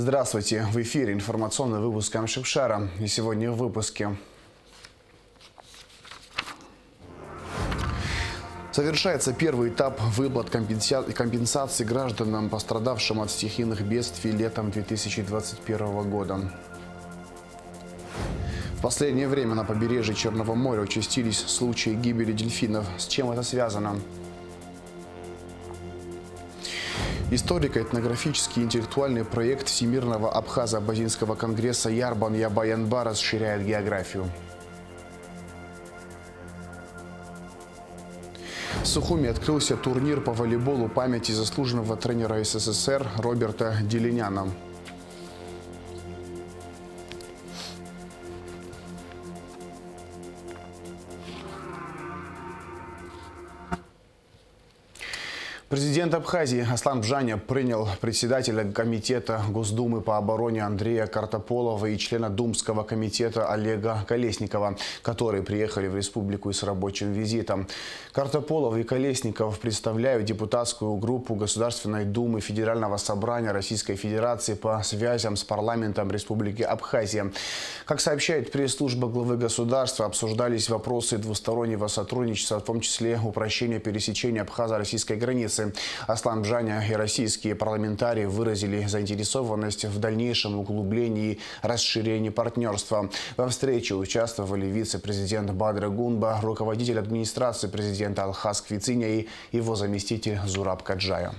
Здравствуйте! В эфире информационный выпуск Амшикшара. И сегодня в выпуске. Совершается первый этап выплат компенсации гражданам, пострадавшим от стихийных бедствий летом 2021 года. В последнее время на побережье Черного моря участились случаи гибели дельфинов. С чем это связано? Историко-этнографический интеллектуальный проект Всемирного Абхазо-Абазинского конгресса Ярбан-Ябаянба расширяет географию. В Сухуми открылся турнир по волейболу памяти заслуженного тренера СССР Роберта Делиняна. Президент Абхазии Аслан Бжаня принял председателя комитета Госдумы по обороне Андрея Картополова и члена Думского комитета Олега Колесникова, которые приехали в республику с рабочим визитом. Картополов и Колесников представляют депутатскую группу Государственной Думы Федерального собрания Российской Федерации по связям с парламентом Республики Абхазия. Как сообщает пресс-служба главы государства, обсуждались вопросы двустороннего сотрудничества, в том числе упрощение пересечения абхазо-российской границы. Аслан Бжаня и российские парламентарии выразили заинтересованность в дальнейшем углублении и расширении партнерства. Во встрече участвовали вице-президент Бадра Гунба, руководитель администрации президента Алхас Квициня и его заместитель Зураб Каджая.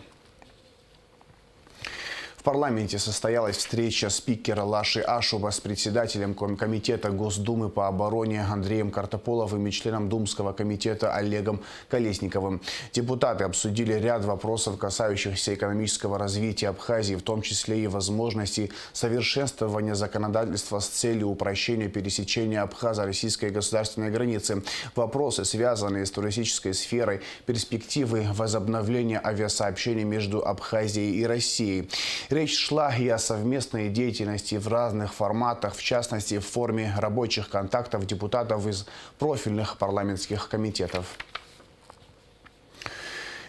В парламенте состоялась встреча спикера Лаши Ашуба с председателем комитета Госдумы по обороне Андреем Картополовым и членом Думского комитета Олегом Колесниковым. Депутаты обсудили ряд вопросов, касающихся экономического развития Абхазии, в том числе и возможности совершенствования законодательства с целью упрощения пересечения абхазо-российской государственной границы, вопросы, связанные с туристической сферой, перспективы возобновления авиасообщений между Абхазией и Россией. Речь шла и о совместной деятельности в разных форматах, в частности, в форме рабочих контактов депутатов из профильных парламентских комитетов.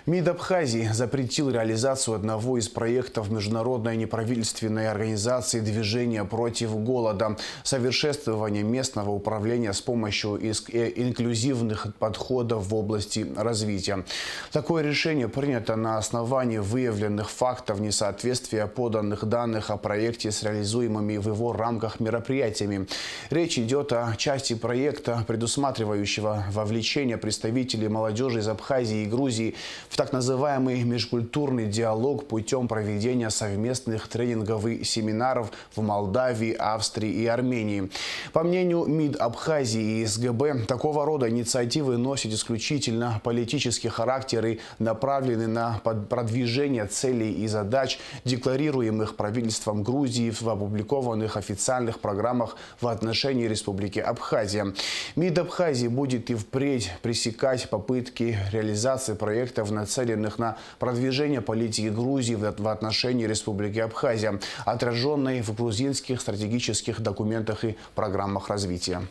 МИД Абхазии запретил реализацию одного из проектов международной неправительственной организации «Движение против голода» – совершенствование местного управления с помощью инклюзивных подходов в области развития. Такое решение принято на основании выявленных фактов несоответствия поданных данных о проекте с реализуемыми в его рамках мероприятиями. Речь идет о части проекта, предусматривающего вовлечение представителей молодежи из Абхазии и Грузии в так называемый межкультурный диалог путем проведения совместных тренингов и семинаров в Молдавии, Австрии и Армении. По мнению МИД Абхазии и СГБ, такого рода инициативы носят исключительно политический характер и направлены на продвижение целей и задач, декларируемых правительством Грузии в опубликованных официальных программах в отношении Республики Абхазия. МИД Абхазии будет и впредь пресекать попытки реализации проектов, нацеленных на продвижение политики Грузии в отношении Республики Абхазия, отраженной в грузинских стратегических документах и программах развития.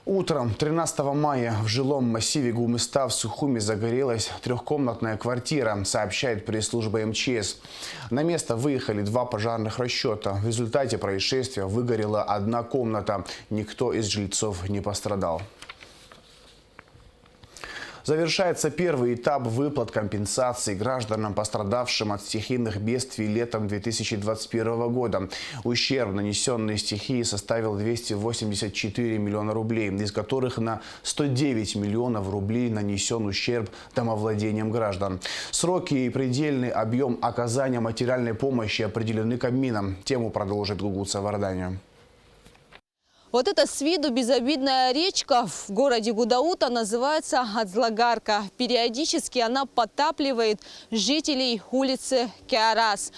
Утром 13 мая в жилом массиве Гумыста в Сухуми загорелась трехкомнатная квартира, сообщает пресс-служба МЧС. На место выехали 2 пожарных расчета. В результате происшествия выгорела 1 комната. Никто из жильцов не пострадал. Завершается первый этап выплат компенсации гражданам, пострадавшим от стихийных бедствий летом 2021 года. Ущерб, нанесенный стихией, составил 284 миллиона рублей, из которых на 109 миллионов рублей нанесен ущерб домовладением граждан. Сроки и предельный объем оказания материальной помощи определены Кабмином. Тему продолжит Гугуца Варданя. Вот эта с виду безобидная речка в городе Гудаута называется Ацлагарка. Периодически она подтапливает жителей улицы Киарас.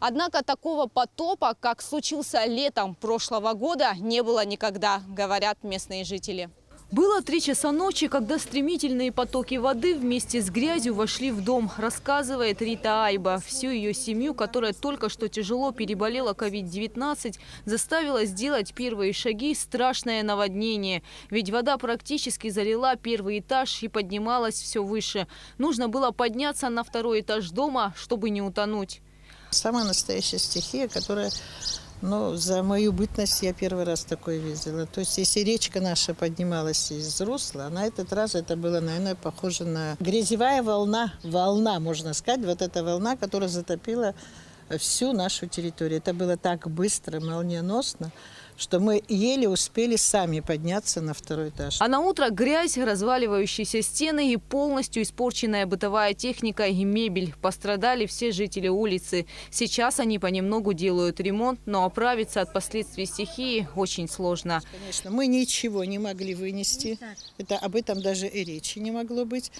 Однако такого потопа, как случился летом прошлого года, не было никогда, говорят местные жители. Было 3 часа ночи, когда стремительные потоки воды вместе с грязью вошли в дом, рассказывает Рита Айба. Всю ее семью, которая только что тяжело переболела COVID-19, заставила сделать первые шаги страшное наводнение. Ведь вода практически залила 1-й этаж и поднималась все выше. Нужно было подняться на 2-й этаж дома, чтобы не утонуть. Самая настоящая стихия, которая, ну, за мою бытность я первый раз такое видела. То есть, если речка наша поднималась из русла, на этот раз это было, наверное, похоже на грязевая волна. Волна, можно сказать, вот эта волна, которая затопила всю нашу территорию. Это было так быстро, молниеносно, что мы еле успели сами подняться на второй этаж. А на утро грязь, разваливающиеся стены и полностью испорченная бытовая техника и мебель. Пострадали все жители улицы. Сейчас они понемногу делают ремонт, но оправиться от последствий стихии очень сложно. Конечно, мы ничего не могли вынести. Об этом даже и речи не могло быть.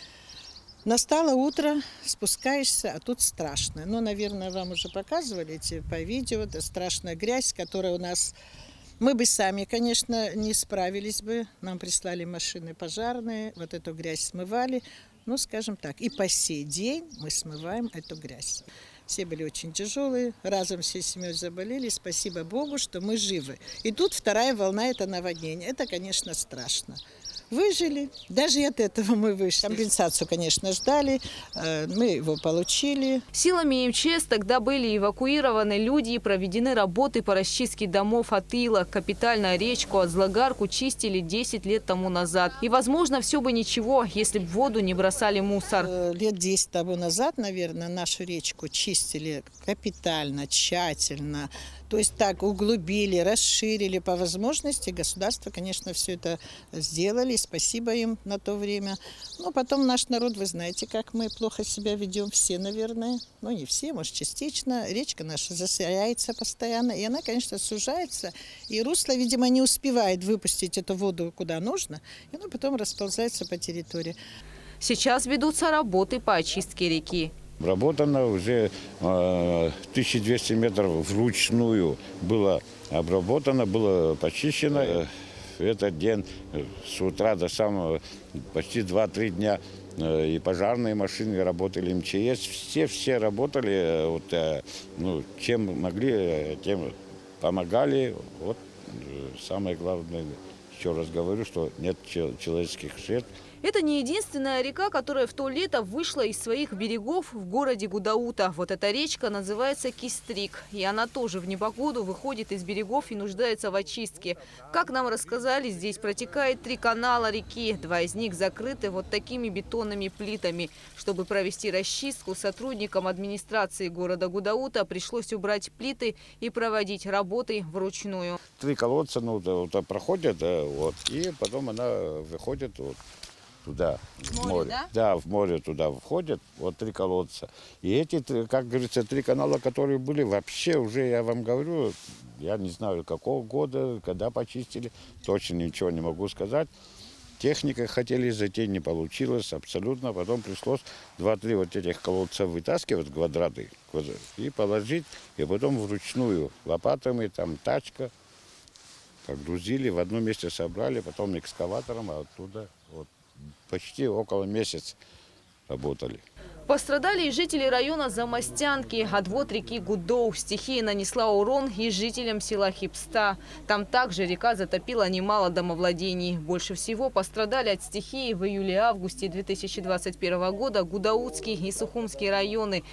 Настало утро, спускаешься, а тут страшно. Ну, наверное, вам уже показывали по видео. Это страшная грязь, которая у нас... Мы бы сами, конечно, не справились бы. Нам прислали машины пожарные, вот эту грязь смывали. Ну, скажем так, и по сей день мы смываем эту грязь. Все были очень тяжелые, разом всей семьей заболели. Спасибо Богу, что мы живы. И тут вторая волна – это наводнение. Это, конечно, страшно. Выжили, даже и от этого мы вышли. Компенсацию, конечно, ждали, мы его получили. Силами МЧС тогда были эвакуированы люди и проведены работы по расчистке домов от ила. Капитально речку Азлагарку чистили 10 лет тому назад. И, возможно, все бы ничего, если бы в воду не бросали мусор. Лет 10 тому назад, наверное, нашу речку чистили капитально, тщательно. То есть так углубили, расширили по возможности. Государство, конечно, все это сделали. Спасибо им на то время. Но потом наш народ, вы знаете, как мы плохо себя ведем. Все, наверное. Ну, не все, может, частично. Речка наша засоряется постоянно. И она, конечно, сужается. И русло, видимо, не успевает выпустить эту воду куда нужно. И она потом расползается по территории. Сейчас ведутся работы по очистке реки. Обработано уже 1200 метров вручную было обработано, было почищено. Этот день с утра до самого почти 2-3 дня и пожарные машины работали, МЧС, все работали, вот, ну, чем могли, тем помогали. Вот самое главное, еще раз говорю, что нет человеческих жертв. Это не единственная река, которая в то лето вышла из своих берегов в городе Гудаута. Вот эта речка называется Кистрик. И она тоже в непогоду выходит из берегов и нуждается в очистке. Как нам рассказали, здесь протекает 3 канала реки. 2 из них закрыты вот такими бетонными плитами. Чтобы провести расчистку, сотрудникам администрации города Гудаута пришлось убрать плиты и проводить работы вручную. 3 колодца, ну, вот, проходят, вот, и потом она выходит вот туда, в море. Да, в море туда входят, вот 3 колодца. И эти, как говорится, 3 канала, которые были, вообще уже, я вам говорю, я не знаю, какого года, когда почистили, точно ничего не могу сказать. Техникой хотели зайти, не получилось абсолютно. Потом пришлось 2-3 вот этих колодца вытаскивать, квадраты, и положить, и потом вручную лопатами, там тачка, погрузили, в одном месте собрали, потом экскаватором, а оттуда вот. Почти около месяца работали. Пострадали и жители района Замостянки, отвод реки Гудоу. Стихия нанесла урон и жителям села Хипста. Там также река затопила немало домовладений. Больше всего пострадали от стихии в июле-августе 2021 года Гудаутский и Сухумский районы.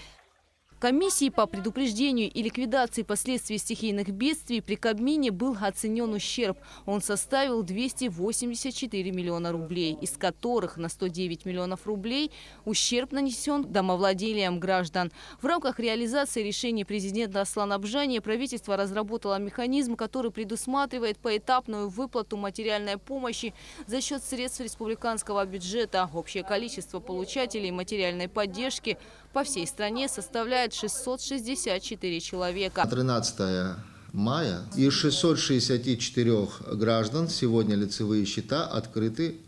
Комиссии по предупреждению и ликвидации последствий стихийных бедствий при Кабмине был оценен ущерб. Он составил 284 миллиона рублей, из которых на 109 миллионов рублей ущерб нанесен домовладениям граждан. В рамках реализации решения президента Аслана Абжани правительство разработало механизм, который предусматривает поэтапную выплату материальной помощи за счет средств республиканского бюджета. Общее количество получателей материальной поддержки по всей стране составляет 664 человека. 13 мая из 664 граждан сегодня лицевые счета открыли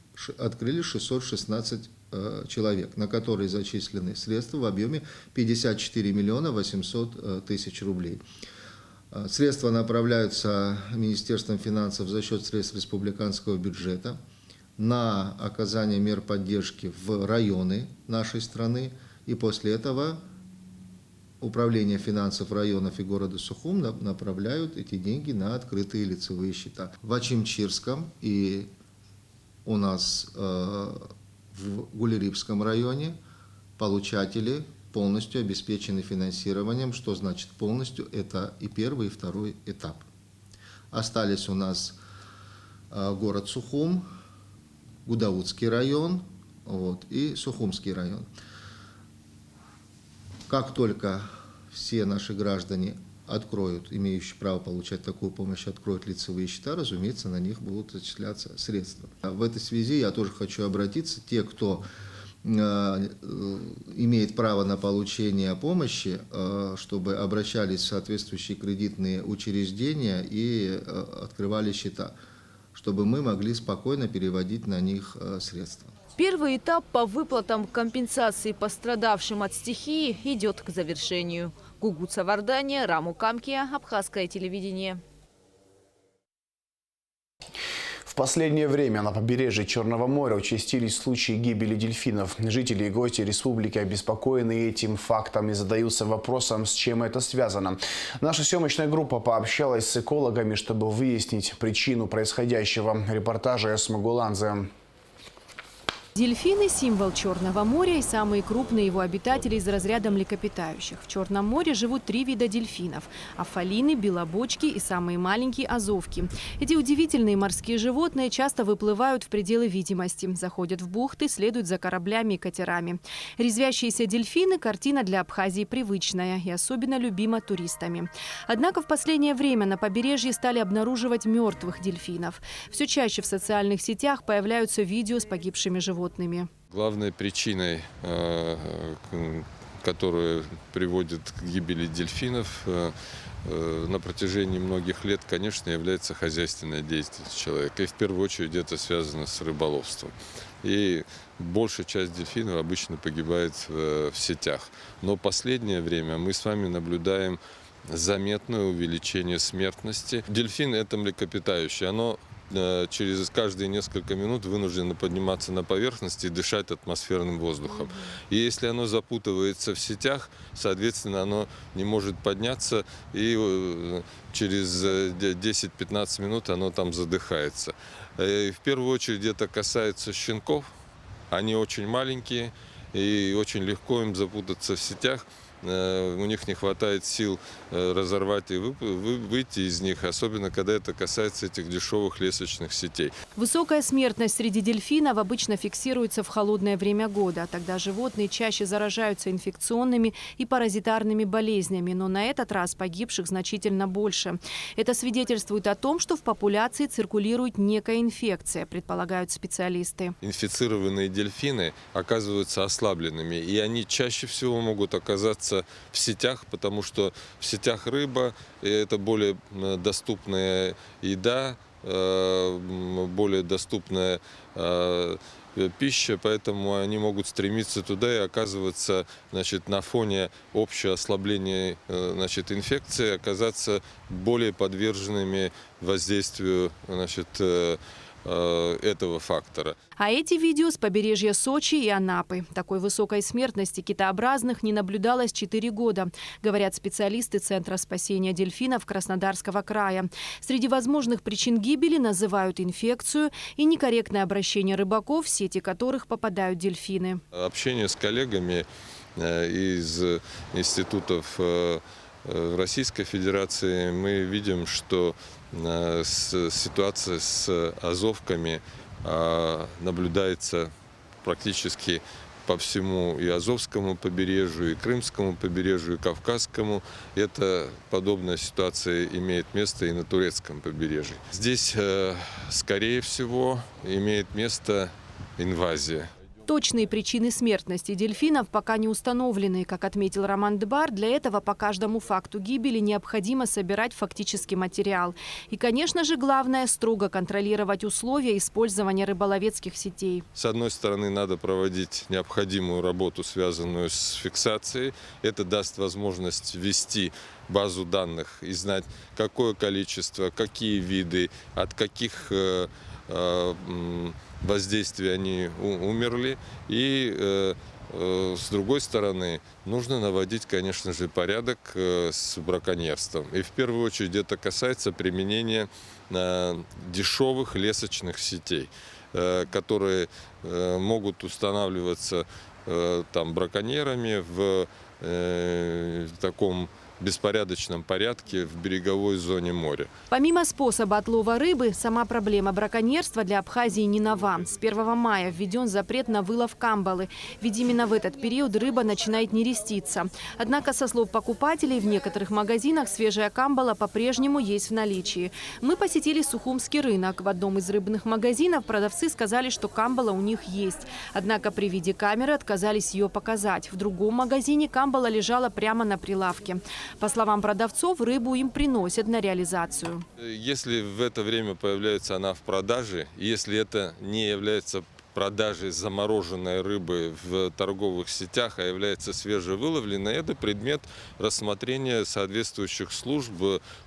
616 человек, на которые зачислены средства в объеме 54 миллиона 800 тысяч рублей. Средства направляются Министерством финансов за счет средств республиканского бюджета на оказание мер поддержки в районы нашей страны, и после этого Управление финансов районов и города Сухум направляют эти деньги на открытые лицевые счета. В Ачимчирском и у нас в Гулерибском районе получатели полностью обеспечены финансированием. Что значит полностью? Это и первый, и второй этап. Остались у нас город Сухум, Гудаутский район и Сухумский район. Как только все наши граждане откроют, имеющие право получать такую помощь, откроют лицевые счета, разумеется, на них будут зачисляться средства. В этой связи я тоже хочу обратиться. Те, кто имеет право на получение помощи, чтобы обращались в соответствующие кредитные учреждения и открывали счета, чтобы мы могли спокойно переводить на них средства. Первый этап по выплатам компенсации пострадавшим от стихии идет к завершению. Гугут Савардания, Раму Камкия, Абхазское телевидение. В последнее время на побережье Черного моря участились случаи гибели дельфинов. Жители и гости республики обеспокоены этим фактом и задаются вопросом, с чем это связано. Наша съемочная группа пообщалась с экологами, чтобы выяснить причину происходящего. Репортажи Смогуланзе. Дельфины – символ Черного моря и самые крупные его обитатели из разряда млекопитающих. В Черном море живут 3 вида дельфинов – афалины, белобочки и самые маленькие – азовки. Эти удивительные морские животные часто выплывают в пределы видимости, заходят в бухты, следуют за кораблями и катерами. Резвящиеся дельфины – картина для Абхазии привычная и особенно любима туристами. Однако в последнее время на побережье стали обнаруживать мертвых дельфинов. Все чаще в социальных сетях появляются видео с погибшими животными. Главной причиной, которая приводит к гибели дельфинов, на протяжении многих лет, конечно, является хозяйственная деятельность человека. И в первую очередь это связано с рыболовством. И большая часть дельфинов обычно погибает в сетях. Но в последнее время мы с вами наблюдаем заметное увеличение смертности. Дельфин – это млекопитающее. Оно через каждые несколько минут вынуждено подниматься на поверхность и дышать атмосферным воздухом. И если оно запутывается в сетях, соответственно, оно не может подняться, и через 10-15 минут оно там задыхается. И в первую очередь это касается щенков. Они очень маленькие, и очень легко им запутаться в сетях. У них не хватает сил разорвать и выйти из них, особенно когда это касается этих дешевых лесочных сетей. Высокая смертность среди дельфинов обычно фиксируется в холодное время года. Тогда животные чаще заражаются инфекционными и паразитарными болезнями, но на этот раз погибших значительно больше. Это свидетельствует о том, что в популяции циркулирует некая инфекция, предполагают специалисты. Инфицированные дельфины оказываются ослабленными, и они чаще всего могут оказаться в сетях, потому что в сетях рыба – это более доступная еда, более доступная пища, поэтому они могут стремиться туда и оказываться, на фоне общего ослабления, инфекции, оказаться более подверженными воздействию, этого фактора. А эти видео с побережья Сочи и Анапы. Такой высокой смертности китообразных не наблюдалось 4 года, говорят специалисты Центра спасения дельфинов Краснодарского края. Среди возможных причин гибели называют инфекцию и некорректное обращение рыбаков, в сети которых попадают дельфины. Общение с коллегами из институтов Российской Федерации мы видим, что ситуация с азовками наблюдается практически по всему и Азовскому побережью, и Крымскому побережью, и Кавказскому. Подобная ситуация имеет место и на турецком побережье. Здесь, скорее всего, имеет место инвазия. Точные причины смертности дельфинов пока не установлены. Как отметил Роман Дбар, для этого по каждому факту гибели необходимо собирать фактический материал. И, конечно же, главное – строго контролировать условия использования рыболовецких сетей. С одной стороны, надо проводить необходимую работу, связанную с фиксацией. Это даст возможность ввести базу данных и знать, какое количество, какие виды, от каких воздействия они умерли. И с другой стороны, нужно наводить, конечно же, порядок с браконьерством. И в первую очередь это касается применения дешевых лесочных сетей, которые могут устанавливаться там браконьерами в таком беспорядочном порядке в береговой зоне моря. Помимо способа отлова рыбы, сама проблема браконьерства для Абхазии не нова. С 1 мая введен запрет на вылов камбалы, ведь именно в этот период рыба начинает нереститься. Однако, со слов покупателей, в некоторых магазинах свежая камбала по-прежнему есть в наличии. Мы посетили Сухумский рынок. В одном из рыбных магазинов продавцы сказали, что камбала у них есть. Однако при виде камеры отказались ее показать. В другом магазине камбала лежала прямо на прилавке. По словам продавцов, рыбу им приносят на реализацию. Если в это время появляется она в продаже, если это не является продажей замороженной рыбы в торговых сетях, а является свежевыловленной, это предмет рассмотрения соответствующих служб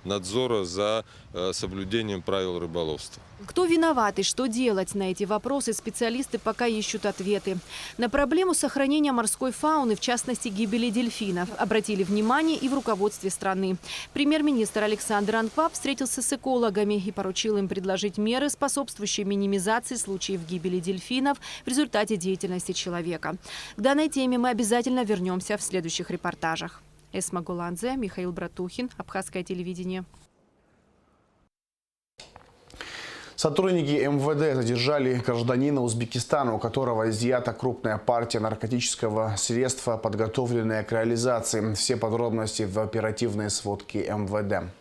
надзора за соблюдением правил рыболовства. Кто виноват и что делать? На эти вопросы специалисты пока ищут ответы. На проблему сохранения морской фауны, в частности гибели дельфинов, обратили внимание и в руководстве страны. Премьер-министр Александр Анкваб встретился с экологами и поручил им предложить меры, способствующие минимизации случаев гибели дельфинов в результате деятельности человека. К данной теме мы обязательно вернемся в следующих репортажах. Эсма Гуландзе, Михаил Братухин, Абхазское телевидение. Сотрудники МВД задержали гражданина Узбекистана, у которого изъята крупная партия наркотического средства, подготовленная к реализации. Все подробности в оперативной сводке МВД.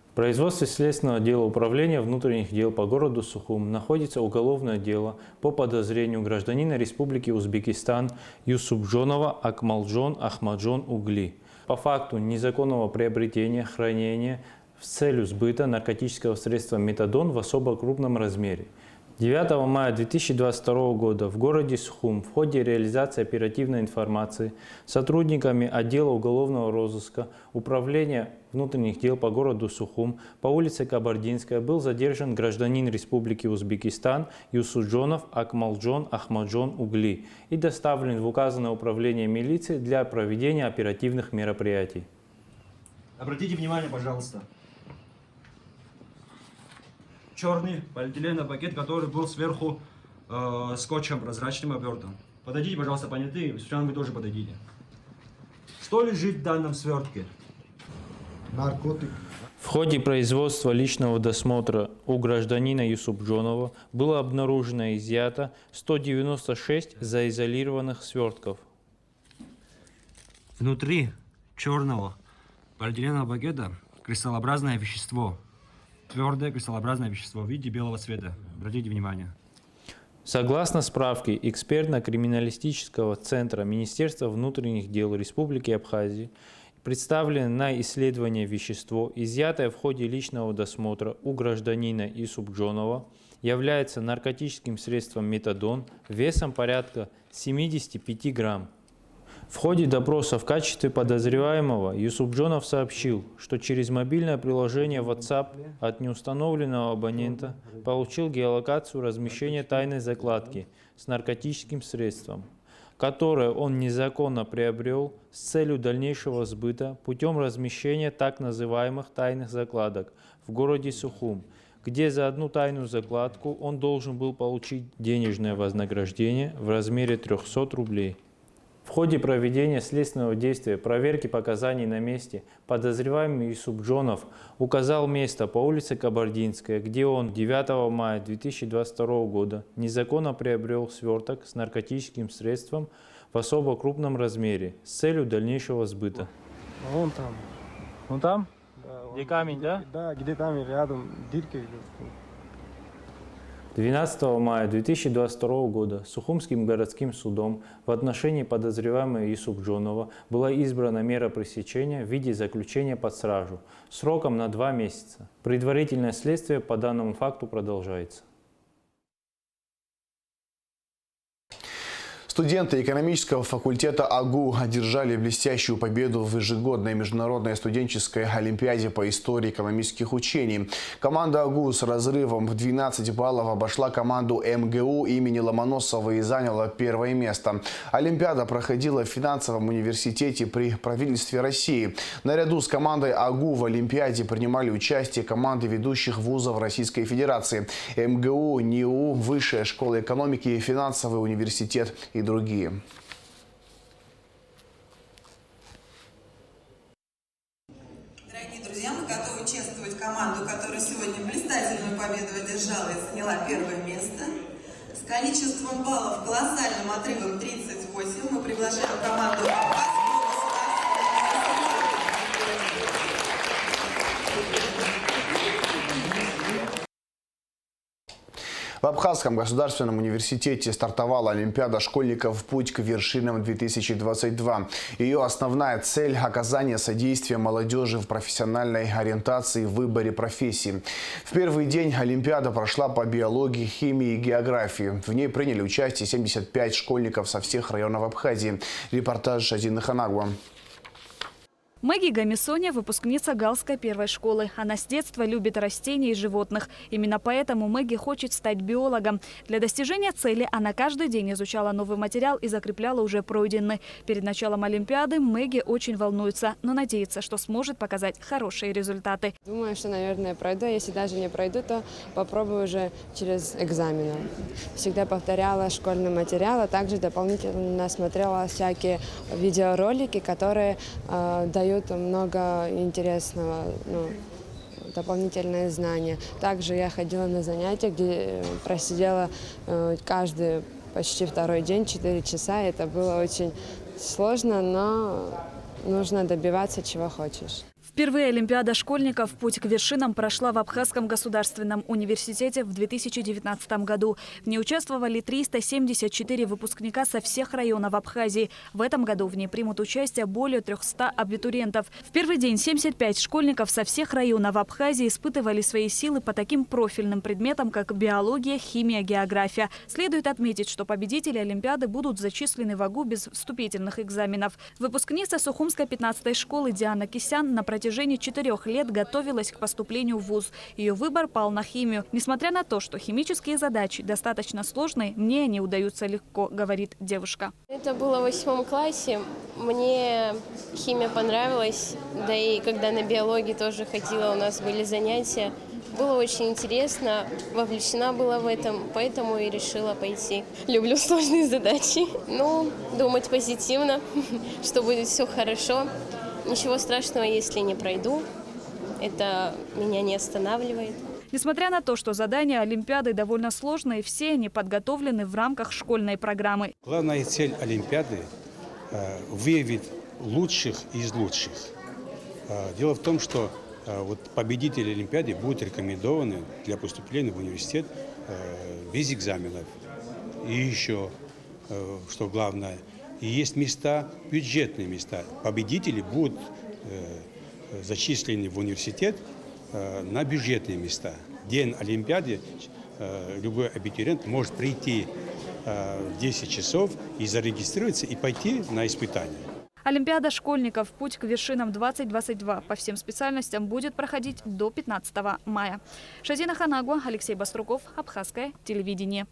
В производстве Следственного отдела Управления внутренних дел по городу Сухум находится уголовное дело по подозрению гражданина Республики Узбекистан Юсупджонова Акмалджон Ахмаджон Угли по факту незаконного приобретения, хранения с целью сбыта наркотического средства метадон в особо крупном размере. 9 мая 2022 года в городе Сухум в ходе реализации оперативной информации сотрудниками отдела уголовного розыска Управления внутренних дел по городу Сухум по улице Кабардинская был задержан гражданин Республики Узбекистан Юсупджонов Акмалджон Ахмаджон Угли и доставлен в указанное управление милиции для проведения оперативных мероприятий. Обратите внимание, пожалуйста. Черный полиэтиленовый пакет, который был сверху скотчем прозрачным обертан. Подойдите, пожалуйста, понятые, вы тоже подойдите. Что лежит в данном свертке? Наркотик. В ходе производства личного досмотра у гражданина Юсупджонова было обнаружено и изъято 196 заизолированных свертков. Внутри черного полиэтиленового пакета кристаллообразное вещество. Твердое кристаллообразное вещество в виде белого цвета. Обратите внимание. Согласно справке экспертно-криминалистического центра Министерства внутренних дел Республики Абхазия, представлено на исследование вещество, изъятое в ходе личного досмотра у гражданина Юсупджонова, является наркотическим средством метадон весом порядка 75 грамм. В ходе допроса в качестве подозреваемого Юсупджонов сообщил, что через мобильное приложение WhatsApp от неустановленного абонента получил геолокацию размещения тайной закладки с наркотическим средством, которое он незаконно приобрел с целью дальнейшего сбыта путем размещения так называемых тайных закладок в городе Сухум, где за одну тайную закладку он должен был получить денежное вознаграждение в размере 300 рублей. В ходе проведения следственного действия проверки показаний на месте подозреваемый Юсупджонов указал место по улице Кабардинская, где он 9 мая 2022 года незаконно приобрел сверток с наркотическим средством в особо крупном размере с целью дальнейшего сбыта. Вон там. Вон там? Да, где камень, да? Да, где там рядом дырка идет. 12 мая 2022 года Сухумским городским судом в отношении подозреваемого Юсупджонова была избрана мера пресечения в виде заключения под стражу сроком на 2 месяца. Предварительное следствие по данному факту продолжается. Студенты экономического факультета АГУ одержали блестящую победу в ежегодной международной студенческой олимпиаде по истории экономических учений. Команда АГУ с разрывом в 12 баллов обошла команду МГУ имени Ломоносова и заняла первое место. Олимпиада проходила в финансовом университете при правительстве России. Наряду с командой АГУ в Олимпиаде принимали участие команды ведущих вузов Российской Федерации: МГУ, НИУ, Высшая школа экономики, финансовый университет и другие. Дорогие друзья, мы готовы чествовать команду, которая сегодня блистательную победу одержала и заняла первое место. С количеством баллов, колоссальным отрывом 38, мы приглашаем команду В Абхазском государственном университете стартовала Олимпиада школьников «Путь к вершинам-2022». Ее основная цель – оказание содействия молодежи в профессиональной ориентации в выборе профессии. В первый день Олимпиада прошла по биологии, химии и географии. В ней приняли участие 75 школьников со всех районов Абхазии. Репортаж Шазины Ханагуа. Мэгги Гамисоня – выпускница Галской первой школы. Она с детства любит растения и животных. Именно поэтому Мэгги хочет стать биологом. Для достижения цели она каждый день изучала новый материал и закрепляла уже пройденный. Перед началом Олимпиады Мэгги очень волнуется, но надеется, что сможет показать хорошие результаты. Думаю, что, наверное, пройду. Если даже не пройду, то попробую уже через экзамены. Всегда повторяла школьный материал, а также дополнительно смотрела всякие видеоролики, которые дают много интересного, дополнительные знания. Также я ходила на занятия, где просидела каждый почти второй день, 4 часа. Это было очень сложно, но нужно добиваться, чего хочешь. Впервые Олимпиада школьников «Путь к вершинам» прошла в Абхазском государственном университете в 2019 году. В ней участвовали 374 выпускника со всех районов Абхазии. В этом году в ней примут участие более 300 абитуриентов. В первый день 75 школьников со всех районов Абхазии испытывали свои силы по таким профильным предметам, как биология, химия, география. Следует отметить, что победители Олимпиады будут зачислены в АГУ без вступительных экзаменов. Выпускница Сухумской 15-й школы Диана Кисян на протяжении 4 лет готовилась к поступлению в вуз. Ее выбор пал на химию. Несмотря на то, что химические задачи достаточно сложные, мне они удаются легко, говорит девушка. Это было в 8 классе. Мне химия понравилась. Да и когда на биологии тоже ходила, у нас были занятия. Было очень интересно, вовлечена была в этом, поэтому и решила пойти. Люблю сложные задачи. Думать позитивно, что будет все хорошо. Ничего страшного, если не пройду. Это меня не останавливает. Несмотря на то, что задания Олимпиады довольно сложные, все они подготовлены в рамках школьной программы. Главная цель Олимпиады – выявить лучших из лучших. Дело в том, что победители Олимпиады будут рекомендованы для поступления в университет без экзаменов. И еще, что главное, и есть места, бюджетные места. Победители будут зачислены в университет на бюджетные места. В день Олимпиады любой абитуриент может прийти в 10 часов и зарегистрироваться, и пойти на испытания. Олимпиада школьников «Путь к вершинам-2022» по всем специальностям будет проходить до 15 мая. Шазина Ханагуа, Алексей Баструков, Абхазское телевидение.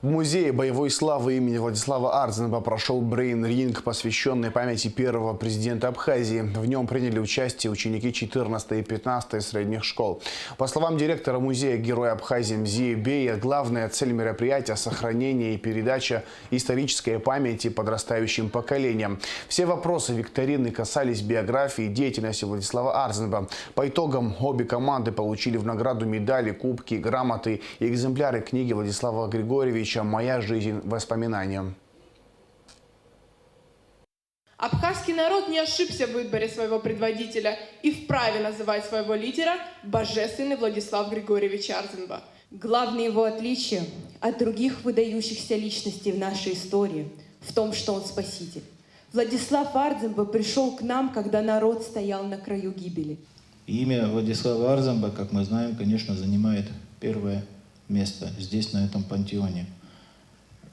В музее боевой славы имени Владислава Арзенба прошел брейн-ринг, посвященный памяти первого президента Абхазии. В нем приняли участие ученики 14 и 15 средних школ. По словам директора музея Героя Абхазии Мзии Бея, главная цель мероприятия – сохранение и передача исторической памяти подрастающим поколениям. Все вопросы викторины касались биографии и деятельности Владислава Арзенба. По итогам обе команды получили в награду медали, кубки, грамоты и экземпляры книги Владислава Григорьевича «Моя жизнь воспоминаниям». Абхазский народ не ошибся в выборе своего предводителя и вправе называть своего лидера божественный Владислав Григорьевич Арзенба. Главное его отличие от других выдающихся личностей в нашей истории в том, что он спаситель. Владислав Арзенба пришел к нам, когда народ стоял на краю гибели. Имя Владислава Арзенба, как мы знаем, конечно, занимает первое место здесь, на этом пантеоне.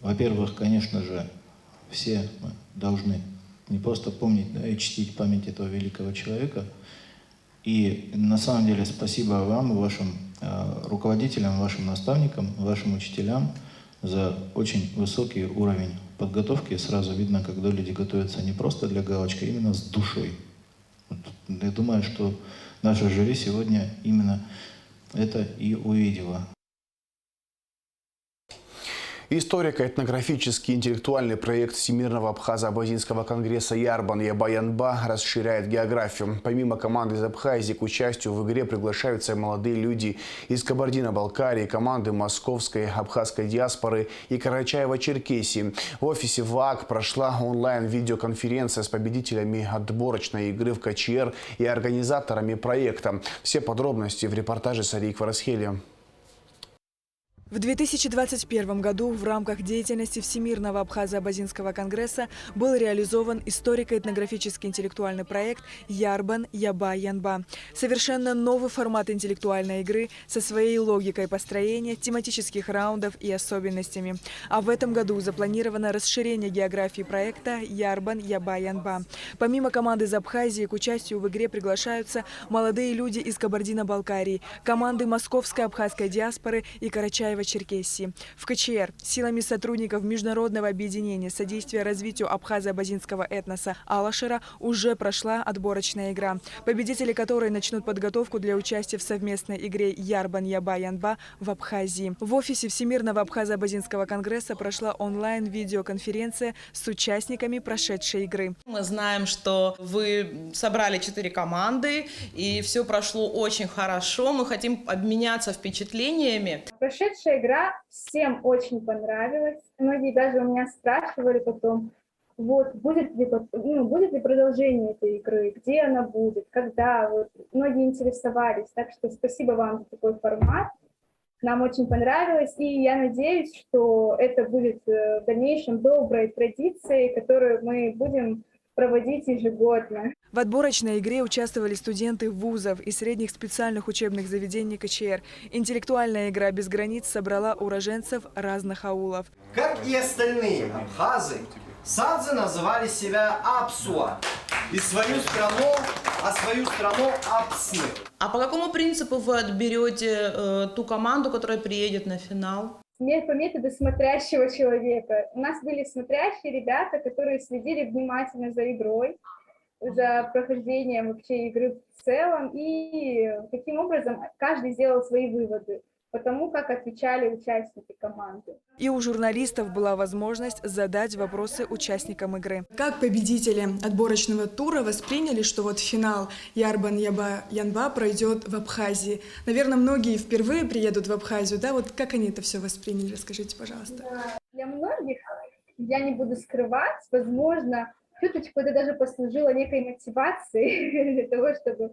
Во-первых, конечно же, все мы должны не просто помнить, но и чтить память этого великого человека. И на самом деле спасибо вам, вашим руководителям, вашим наставникам, вашим учителям за очень высокий уровень подготовки. Сразу видно, когда люди готовятся не просто для галочки, а именно с душой. Вот, я думаю, что наша жюри сегодня именно это и увидела. Историко-этнографический интеллектуальный проект Всемирного Абхазо-Абазинского конгресса Ярбан-Ябаянба расширяет географию. Помимо команды из Абхазии к участию в игре приглашаются молодые люди из Кабардино-Балкарии, команды московской абхазской диаспоры и Карачаево-Черкесии. В офисе ВАК прошла онлайн-видеоконференция с победителями отборочной игры в КЧР и организаторами проекта. Все подробности в репортаже Сарии Кварасхели. В 2021 году в рамках деятельности Всемирного Абхазо-Абазинского конгресса был реализован историко-этнографический интеллектуальный проект «Ярбан-Яба-Янба». Совершенно новый формат интеллектуальной игры со своей логикой построения, тематических раундов и особенностями. А в этом году запланировано расширение географии проекта «Ярбан-Яба-Янба». Помимо команды из Абхазии к участию в игре приглашаются молодые люди из Кабардино-Балкарии, команды московской абхазской диаспоры и Карачаево-Черкесии. В КЧР силами сотрудников Международного объединения содействия развитию абхазо-абазинского этноса «Алашера» уже прошла отборочная игра, победители которой начнут подготовку для участия в совместной игре «Ярбан-Яба-Янба» в Абхазии. В офисе Всемирного Абхазо-Абазинского конгресса прошла онлайн-видеоконференция с участниками прошедшей игры. Мы знаем, что вы собрали 4 команды, и все прошло очень хорошо. Мы хотим обменяться впечатлениями. Прошедшая игра всем очень понравилась. Многие даже у меня спрашивали потом, вот, будет ли продолжение этой игры, где она будет, когда. Вот. Многие интересовались, так что спасибо вам за такой формат. Нам очень понравилось, и я надеюсь, что это будет в дальнейшем доброй традицией, которую мы будем проводить ежегодно. В отборочной игре участвовали студенты вузов и средних специальных учебных заведений КЧР. Интеллектуальная игра без границ собрала уроженцев разных аулов. Как и остальные абхазы, садзы называли себя Апсуа. И свою страну Апсны. А по какому принципу вы отберете ту команду, которая приедет на финал? По методу смотрящего человека. У нас были смотрящие ребята, которые следили внимательно за игрой, за прохождением вообще игры в целом, и таким образом каждый сделал свои выводы по тому, как отвечали участники команды. И у журналистов была возможность задать вопросы участникам игры. Как победители отборочного тура восприняли, что вот финал Ярбан-Яба-Янба пройдет в Абхазии? Наверное, многие впервые приедут в Абхазию, да? Вот как они это все восприняли? Расскажите, пожалуйста. Да. Для многих, я не буду скрывать, возможно, чуточку это даже послужило некой мотивацией для того, чтобы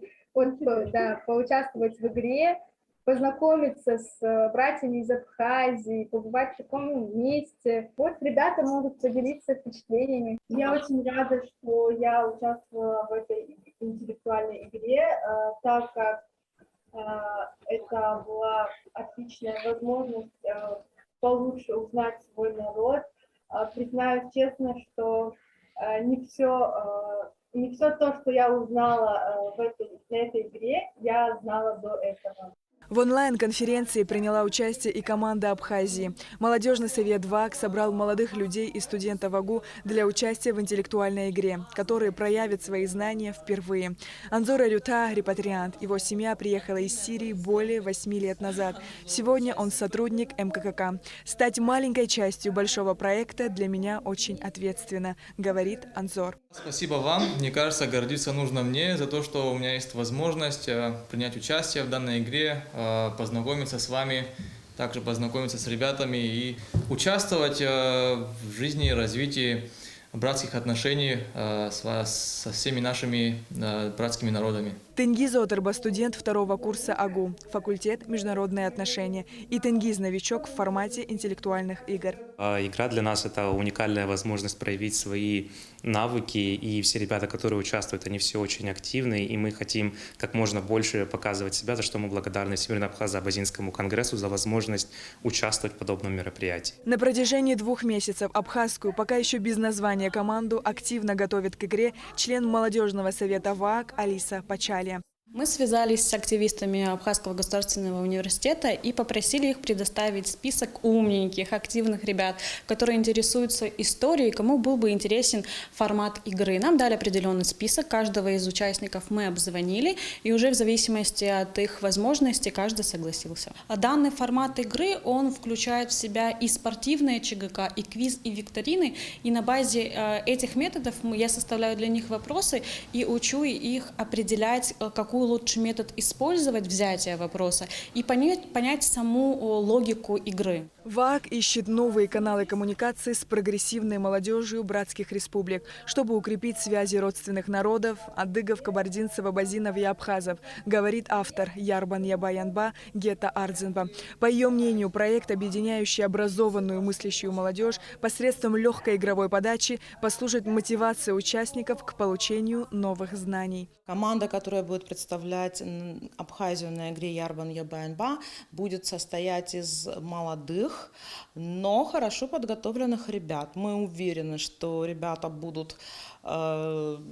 поучаствовать в игре, познакомиться с братьями из Абхазии, побывать в таком месте. Вот ребята могут поделиться впечатлениями. Я очень рада, что я участвовала в этой интеллектуальной игре, так как это была отличная возможность получше узнать свой народ. Признаюсь честно, что не все то, что я узнала на этой игре, я знала до этого. В онлайн-конференции приняла участие и команда Абхазии. Молодежный совет ВАК собрал молодых людей и студентов АГУ для участия в интеллектуальной игре, которые проявят свои знания впервые. Анзор Арюта – репатриант. Его семья приехала из Сирии более 8 лет назад. Сегодня он сотрудник МККК. Стать маленькой частью большого проекта для меня очень ответственно, говорит Анзор. Спасибо вам. Мне кажется, гордиться нужно мне за то, что у меня есть возможность принять участие в данной игре, познакомиться с вами, также познакомиться с ребятами и участвовать в жизни и развитии братских отношений со всеми нашими братскими народами. Тенгиз Отерба, студент второго курса АГУ, факультет международные отношения. И Тенгиз новичок в формате интеллектуальных игр. Игра для нас – это уникальная возможность проявить свои навыки. И все ребята, которые участвуют, они все очень активны. И мы хотим как можно больше показывать себя, за что мы благодарны Всемирно-Абхазо-Абазинскому конгрессу за возможность участвовать в подобном мероприятии. На протяжении 2 месяцев абхазскую, пока еще без названия, команду активно готовит к игре член молодежного совета ВААК Алиса Пачалия. Мы связались с активистами Абхазского государственного университета и попросили их предоставить список умненьких, активных ребят, которые интересуются историей, кому был бы интересен формат игры. Нам дали определенный список, каждого из участников мы обзвонили, и уже в зависимости от их возможностей каждый согласился. А данный формат игры, он включает в себя и спортивные ЧГК, и квиз, и викторины, и на базе этих методов я составляю для них вопросы и учу их определять, какую лучший метод использовать взятия вопроса и понять саму логику игры. ВААК ищет новые каналы коммуникации с прогрессивной молодежью братских республик, чтобы укрепить связи родственных народов, адыгов, кабардинцев, абазинов и абхазов, говорит автор Ярбан Ябаянба Гета Ардзенба. По ее мнению, проект, объединяющий образованную мыслящую молодежь посредством легкой игровой подачи, послужит мотивацией участников к получению новых знаний. Команда, которая будет представлять Абхазию на игре Ярбан Ябаянба, будет состоять из молодых, но хорошо подготовленных ребят. Мы уверены, что ребята будут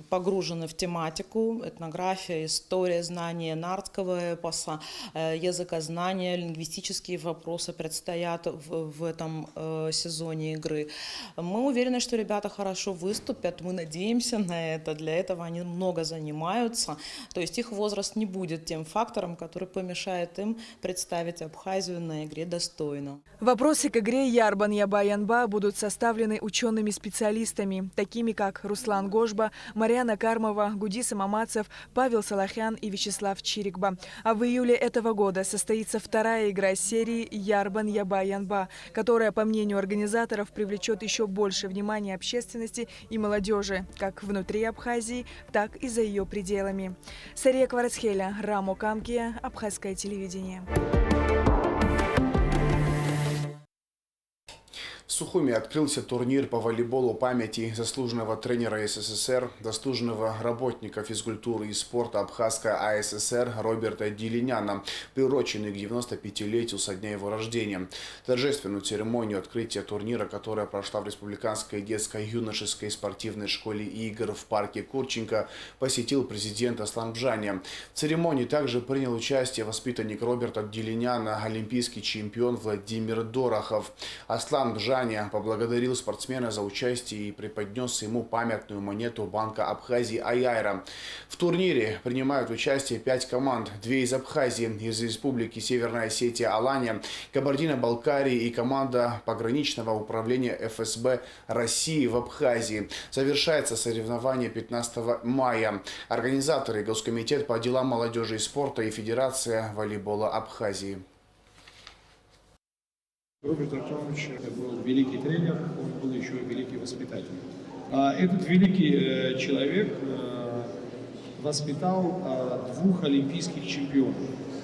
погружены в тематику: этнография, история, знание нардского эпоса, языкознание, лингвистические вопросы предстоят в этом сезоне игры. Мы уверены, что ребята хорошо выступят, мы надеемся на это, для этого они много занимаются, то есть их возраст не будет тем фактором, который помешает им представить Абхазию на игре достойно. Вопросы к игре Ярбан Ябаянба будут составлены учеными-специалистами, такими как Руслан Гожба, Марьяна Кармова, Гудис Мамацев, Павел Салахян и Вячеслав Чирикба. А в июле этого года состоится вторая игра серии Ярбан Ябаянба, которая, по мнению организаторов, привлечет еще больше внимания общественности и молодежи, как внутри Абхазии, так и за ее пределами. Сария Кварацхеля, Рамо Камкия, Абхазское телевидение. В Сухуми открылся турнир по волейболу памяти заслуженного тренера СССР, заслуженного работника физкультуры и спорта Абхазской АССР Роберта Дилиняна, приуроченный к 95-летию со дня его рождения. Торжественную церемонию открытия турнира, которая прошла в Республиканской детско-юношеской спортивной школе игр в парке Курченко, посетил президент Аслан Бжаня. В церемонии также принял участие воспитанник Роберта Дилиняна, олимпийский чемпион Владимир Дорохов. Аслан Бжаня поблагодарил спортсмена за участие и преподнес ему памятную монету Банка Абхазии Аяйра. В турнире принимают участие 5 команд, 2 из Абхазии, из Республики Северная Осетия Алания, Кабардино-Балкарии и команда пограничного управления ФСБ России в Абхазии. Завершается соревнование 15 мая. Организаторы — Госкомитет по делам молодежи и спорта и Федерация волейбола Абхазии. Роберт Артемович был великий тренер, он был еще и великий воспитатель. Этот великий человек воспитал 2 олимпийских чемпионов.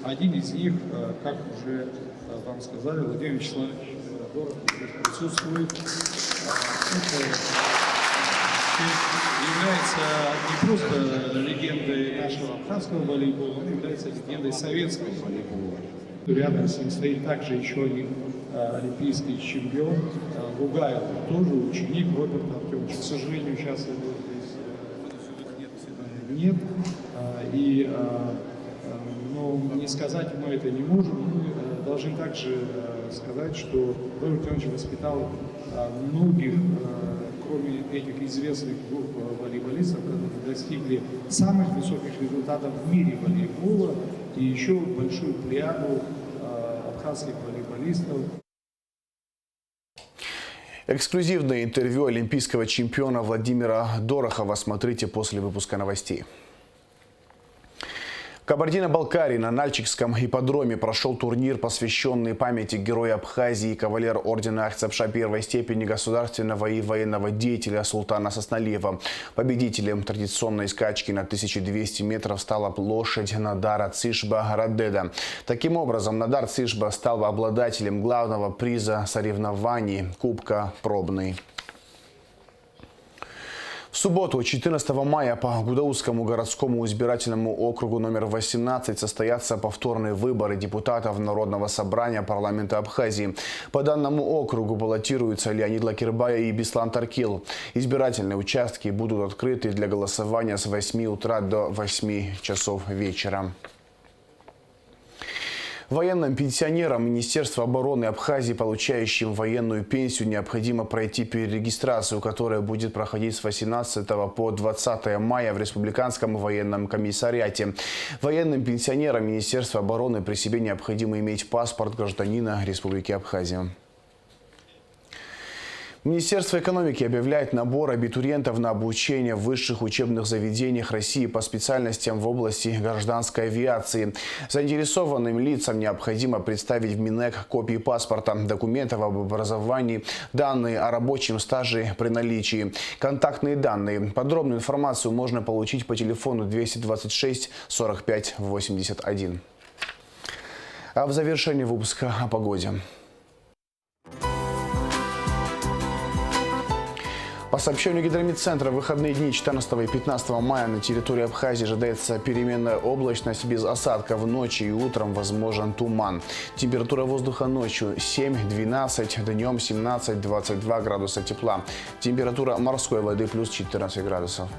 Один из них, как уже вам сказали, Владимир Вячеславович Дорохов присутствует. Является не просто легендой нашего абхазского волейбола, он является легендой советского волейбола. Рядом с ним стоит также еще один олимпийский чемпион Лугаев, тоже ученик Роберта Артемовича. К сожалению, сейчас его здесь нет. Но не сказать мы это не можем. Мы должны также сказать, что Роберт Артемович воспитал многих, кроме этих известных 2 волейболистов, которые достигли самых высоких результатов в мире волейбола, и еще большую плеяду абхазских волейболистов. Эксклюзивное интервью олимпийского чемпиона Владимира Дорохова смотрите после выпуска новостей. Кабардино-Балкарии на Нальчикском ипподроме прошел турнир, посвященный памяти героя Абхазии, кавалер ордена Ахтсапша первой степени государственного и военного деятеля Султана Сасналиева. Победителем традиционной скачки на 1200 метров стала лошадь Надара Цишба Радеда. Таким образом, Надар Цишба стал обладателем главного приза соревнований – Кубка Пробный. В субботу, 14 мая, по Гудаутскому городскому избирательному округу номер 18 состоятся повторные выборы депутатов Народного собрания парламента Абхазии. По данному округу баллотируются Леонид Лакирбай и Беслан Таркил. Избирательные участки будут открыты для голосования с 8 утра до 8 часов вечера. Военным пенсионерам Министерства обороны Абхазии, получающим военную пенсию, необходимо пройти перерегистрацию, которая будет проходить с 18 по 20 мая в Республиканском военном комиссариате. Военным пенсионерам Министерства обороны при себе необходимо иметь паспорт гражданина Республики Абхазия. Министерство экономики объявляет набор абитуриентов на обучение в высших учебных заведениях России по специальностям в области гражданской авиации. Заинтересованным лицам необходимо представить в Минэк копии паспорта, документов об образовании, данные о рабочем стаже при наличии, контактные данные. Подробную информацию можно получить по телефону 226 45 81. А в завершении выпуска о погоде. По сообщению Гидромедцентра, в выходные дни 14 и 15 мая на территории Абхазии ожидается переменная облачность без осадков. Ночью и утром возможен туман. Температура воздуха ночью 7-12, днем 17-22 градуса тепла. Температура морской воды плюс 14 градусов.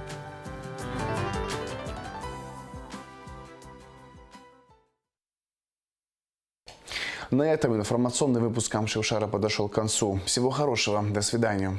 На этом информационный выпуск Амшевшара подошел к концу. Всего хорошего. До свидания.